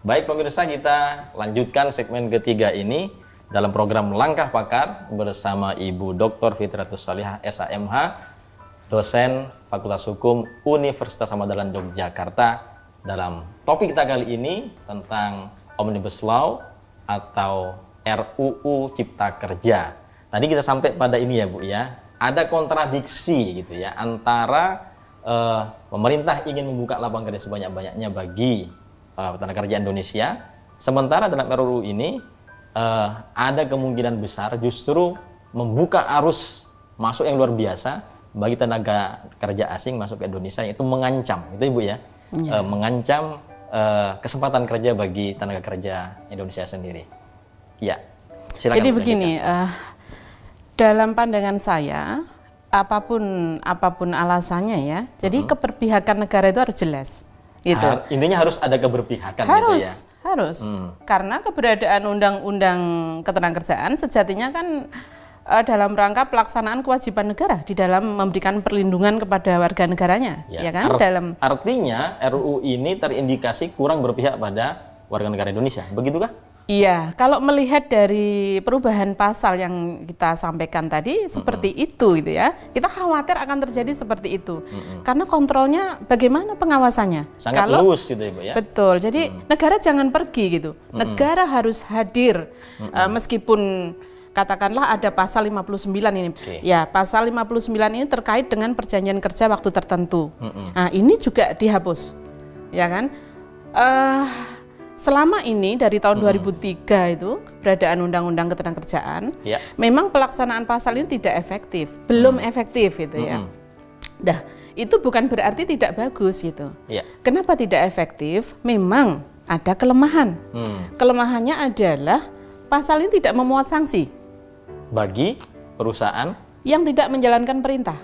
Baik pemirsa, kita lanjutkan segmen ketiga ini dalam program Langkah Pakar bersama Ibu Dr. Fitratus Sholihah SHMH, dosen Fakultas Hukum Universitas Ahmad Dahlan Yogyakarta. Dalam topik kita kali ini tentang Omnibus Law atau RUU Cipta Kerja. Tadi kita sampai pada ini ya Bu ya, ada kontradiksi gitu ya antara pemerintah ingin membuka lapangan kerja sebanyak-banyaknya bagi tenaga kerja Indonesia, sementara dalam RUU ini ada kemungkinan besar justru membuka arus masuk yang luar biasa bagi tenaga kerja asing masuk ke Indonesia, itu mengancam, itu Ibu ya, mengancam kesempatan kerja bagi tenaga kerja Indonesia sendiri. Ya, silakan. Jadi begini, dalam pandangan saya, apapun alasannya ya, jadi keberpihakan negara itu harus jelas. Gitu. Intinya harus ada keberpihakan harus, gitu ya? Harus, karena keberadaan undang-undang ketenagakerjaan sejatinya kan dalam rangka pelaksanaan kewajiban negara di dalam memberikan perlindungan kepada warga negaranya, ya kan? Artinya RUU ini terindikasi kurang berpihak pada warga negara Indonesia, begitukah? Iya, kalau melihat dari perubahan pasal yang kita sampaikan tadi seperti itu gitu ya, kita khawatir akan terjadi seperti itu. Karena kontrolnya bagaimana pengawasannya? Sangat luas gitu Ibu ya. Betul. Jadi negara jangan pergi gitu. Negara harus hadir meskipun katakanlah ada pasal 59 ini. Ya, pasal 59 ini terkait dengan perjanjian kerja waktu tertentu. Nah, ini juga dihapus. Ya kan? Selama ini dari tahun 2003 itu keberadaan Undang-Undang Ketenagakerjaan, memang pelaksanaan pasal ini tidak efektif, belum efektif gitu ya. Dah, itu bukan berarti tidak bagus gitu. Kenapa tidak efektif? Memang ada kelemahan. Kelemahannya adalah pasal ini tidak memuat sanksi bagi perusahaan yang tidak menjalankan perintah.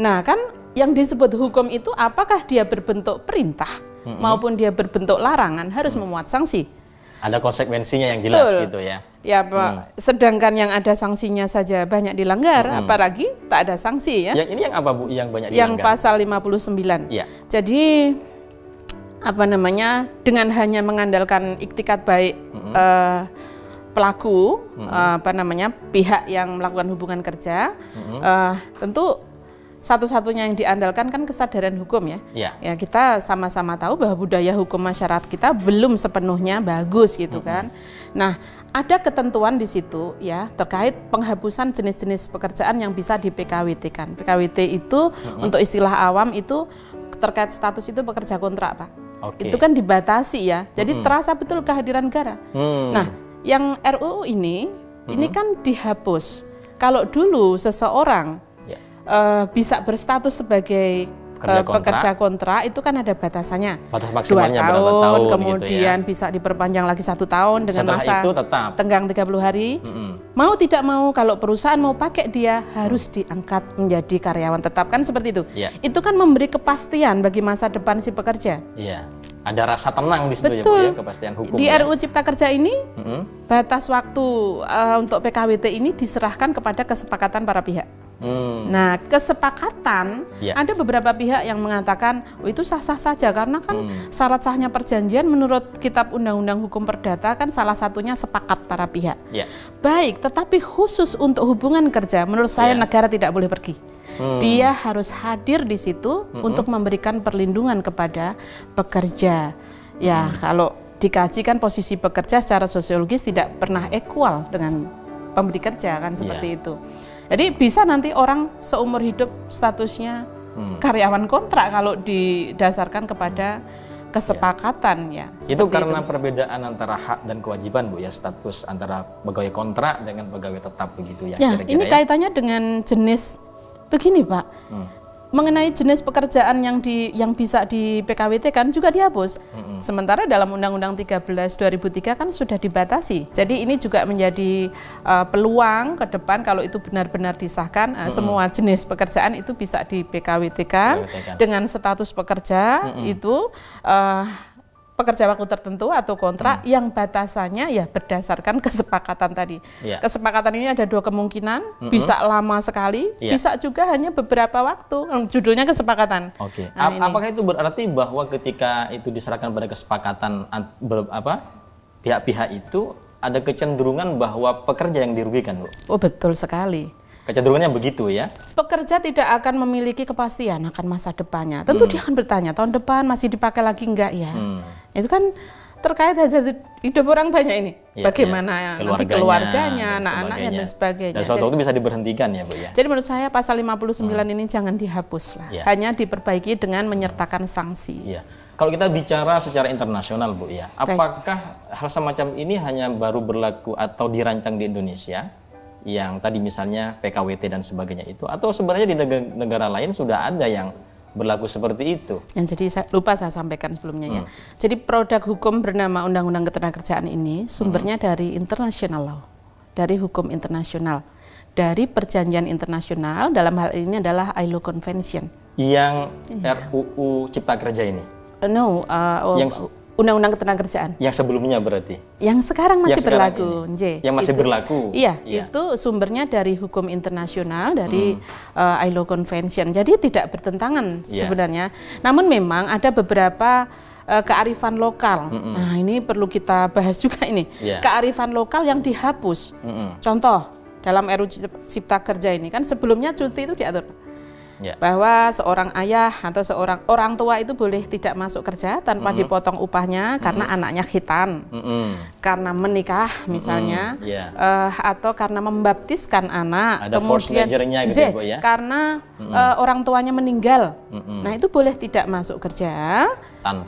Nah, kan yang disebut hukum itu apakah dia berbentuk perintah maupun dia berbentuk larangan harus memuat sanksi. Ada konsekuensinya yang jelas. Betul. Gitu ya. Ya Pak, sedangkan yang ada sanksinya saja banyak dilanggar, apalagi tak ada sanksi ya. Yang ini yang apa Bu yang banyak dilanggar? Yang pasal 59. Ya. Jadi dengan hanya mengandalkan iktikat baik pelaku, pihak yang melakukan hubungan kerja, tentu satu-satunya yang diandalkan kan kesadaran hukum ya. Ya kita sama-sama tahu bahwa budaya hukum masyarakat kita belum sepenuhnya bagus gitu kan. Nah, ada ketentuan di situ ya terkait penghapusan jenis-jenis pekerjaan yang bisa di PKWT-kan. PKWT itu untuk istilah awam itu terkait status itu pekerja kontrak Pak. Itu kan dibatasi ya. Jadi terasa betul kehadiran negara. Nah, yang RUU ini kan dihapus. Kalau dulu seseorang bisa berstatus sebagai pekerja kontrak itu kan ada batasannya. Batas maksimalnya 2 tahun, gitu kemudian ya. bisa diperpanjang lagi 1 tahun dengan setelah masa itu tetap tenggang 30 hari. Mau tidak mau kalau perusahaan mau pakai dia harus diangkat menjadi karyawan tetap kan seperti itu. Itu kan memberi kepastian bagi masa depan si pekerja. Ada rasa tenang di situ. Betul. Ya Bu ya, kepastian hukum. Di RUU Cipta Kerja ini batas waktu untuk PKWT ini diserahkan kepada kesepakatan para pihak. Nah, kesepakatan ada beberapa pihak yang mengatakan itu sah-sah saja karena kan syarat sahnya perjanjian menurut Kitab Undang-Undang Hukum Perdata kan salah satunya sepakat para pihak. Baik, tetapi khusus untuk hubungan kerja menurut saya negara tidak boleh pergi. Dia harus hadir di situ untuk memberikan perlindungan kepada pekerja. Ya, kalau dikaji kan posisi pekerja secara sosiologis tidak pernah equal dengan pemberi kerja kan seperti itu. Jadi bisa nanti orang seumur hidup statusnya karyawan kontrak kalau didasarkan kepada kesepakatan ya. Itu karena perbedaan antara hak dan kewajiban Bu ya, status antara pegawai kontrak dengan pegawai tetap begitu ya. Ya, ini kaitannya dengan jenis begini Pak. Mengenai jenis pekerjaan yang bisa di PKWT kan juga dihapus. Sementara dalam Undang-Undang 13 2003 kan sudah dibatasi. Jadi ini juga menjadi peluang ke depan kalau itu benar-benar disahkan, semua jenis pekerjaan itu bisa di PKWT-kan dengan status pekerja itu pekerja waktu tertentu atau kontrak yang batasannya ya berdasarkan kesepakatan tadi. Kesepakatan ini ada 2 kemungkinan, bisa lama sekali, bisa juga hanya beberapa waktu. Judulnya kesepakatan. Oke. Apakah itu berarti bahwa ketika itu diserahkan pada kesepakatan pihak-pihak itu ada kecenderungan bahwa pekerja yang dirugikan, Bu? Oh, betul sekali. Kecenderungannya begitu ya? Pekerja tidak akan memiliki kepastian akan masa depannya. Tentu dia akan bertanya, tahun depan masih dipakai lagi enggak ya? Itu kan terkait hajat hidup orang banyak ini. Bagaimana nanti keluarganya, anak-anaknya dan sebagainya. Dan suatu waktu bisa diberhentikan ya, Bu ya? Jadi menurut saya pasal 59 ini jangan dihapus lah. Hanya diperbaiki dengan menyertakan sanksi. Kalau kita bicara secara internasional, Bu ya, apakah hal semacam ini hanya baru berlaku atau dirancang di Indonesia? Yang tadi misalnya PKWT dan sebagainya itu, atau sebenarnya di negara lain sudah ada yang berlaku seperti itu? Yang jadi saya sampaikan sebelumnya ya. Jadi produk hukum bernama Undang-Undang Ketenagakerjaan ini sumbernya dari international law, dari hukum internasional, dari perjanjian internasional, dalam hal ini adalah ILO Convention. Yang RUU Cipta Kerja ini? Undang-Undang Ketenagakerjaan. Yang sebelumnya berarti? Yang sekarang masih berlaku. Yang masih berlaku? Iya, itu sumbernya dari hukum internasional, dari ILO Convention. Jadi tidak bertentangan sebenarnya. Namun memang ada beberapa kearifan lokal. Nah, ini perlu kita bahas juga ini. Kearifan lokal yang dihapus. Contoh, dalam RUU Cipta Kerja ini kan sebelumnya cuti itu diatur. Bahwa seorang ayah atau seorang orang tua itu boleh tidak masuk kerja tanpa dipotong upahnya karena anaknya khitan, karena menikah misalnya, atau karena membaptiskan anak, ada kemudian gitu ya, Bu, ya? Karena orang tuanya meninggal. Nah, itu boleh tidak masuk kerja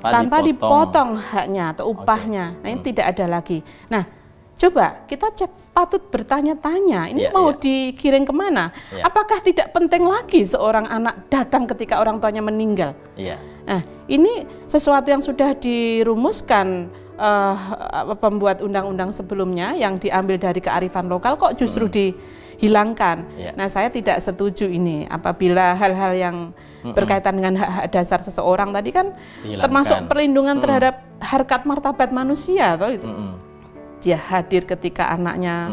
tanpa dipotong haknya atau upahnya. Nah, ini tidak ada lagi. Nah, coba kita patut bertanya-tanya, ini mau digiring kemana? Apakah tidak penting lagi seorang anak datang ketika orang tuanya meninggal? Nah, ini sesuatu yang sudah dirumuskan pembuat undang-undang sebelumnya yang diambil dari kearifan lokal kok justru dihilangkan. Nah, saya tidak setuju ini apabila hal-hal yang berkaitan dengan hak-hak dasar seseorang tadi kan termasuk perlindungan terhadap harkat martabat manusia atau itu. Dia hadir ketika anaknya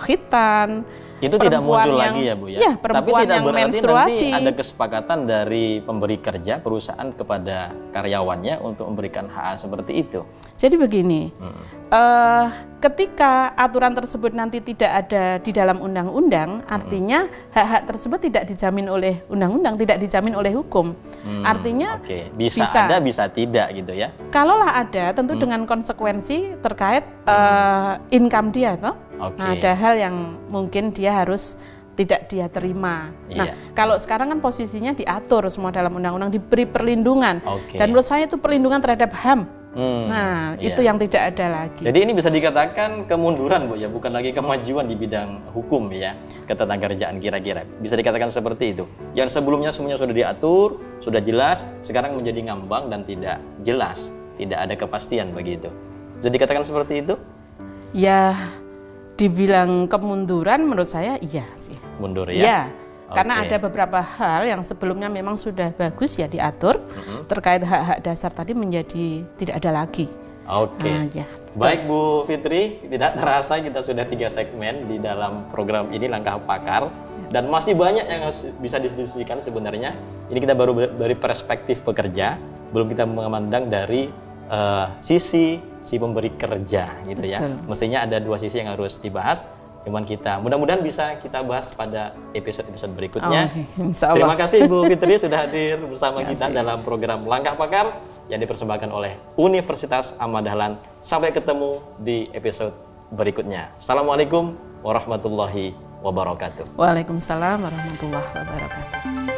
khitan, itu tidak muncul lagi ya, Bu ya? Tapi tidak yang berarti menstruasi. nanti ada kesepakatan dari pemberi kerja perusahaan kepada karyawannya untuk memberikan hak seperti itu. Jadi begini, ketika aturan tersebut nanti tidak ada di dalam undang-undang, artinya hak-hak tersebut tidak dijamin oleh undang-undang, tidak dijamin oleh hukum. Artinya bisa ada, bisa tidak gitu ya. Kalaulah ada, tentu dengan konsekuensi terkait income dia, toh. Nah, ada hal yang mungkin dia harus tidak dia terima. Nah, kalau sekarang kan posisinya diatur semua dalam undang-undang, diberi perlindungan. Dan menurut saya itu perlindungan terhadap HAM. Nah, itu yang tidak ada lagi. Jadi ini bisa dikatakan kemunduran, Bu ya, bukan lagi kemajuan di bidang hukum ya, ketenagakerjaan kira-kira. Bisa dikatakan seperti itu. Yang sebelumnya semuanya sudah diatur, sudah jelas, sekarang menjadi ngambang dan tidak jelas, tidak ada kepastian begitu. Bisa dikatakan seperti itu? Ya, dibilang kemunduran menurut saya iya sih. Mundur ya? Iya. Karena ada beberapa hal yang sebelumnya memang sudah bagus ya diatur, terkait hak-hak dasar tadi menjadi tidak ada lagi. Baik Bu Fitri, tidak terasa kita sudah 3 segmen di dalam program ini Langkah Pakar, dan masih banyak yang harus bisa didiskusikan sebenarnya. Ini kita baru dari perspektif pekerja, belum kita memandang dari sisi si pemberi kerja gitu ya. Mestinya ada 2 sisi yang harus dibahas. Cuman kita mudah-mudahan bisa kita bahas pada episode-episode berikutnya. Terima kasih Bu Fitri sudah hadir bersama kita dalam program Langkah Pakar yang dipersembahkan oleh Universitas Ahmad Dahlan. Sampai ketemu di episode berikutnya. Assalamualaikum warahmatullahi wabarakatuh. Waalaikumsalam warahmatullahi wabarakatuh.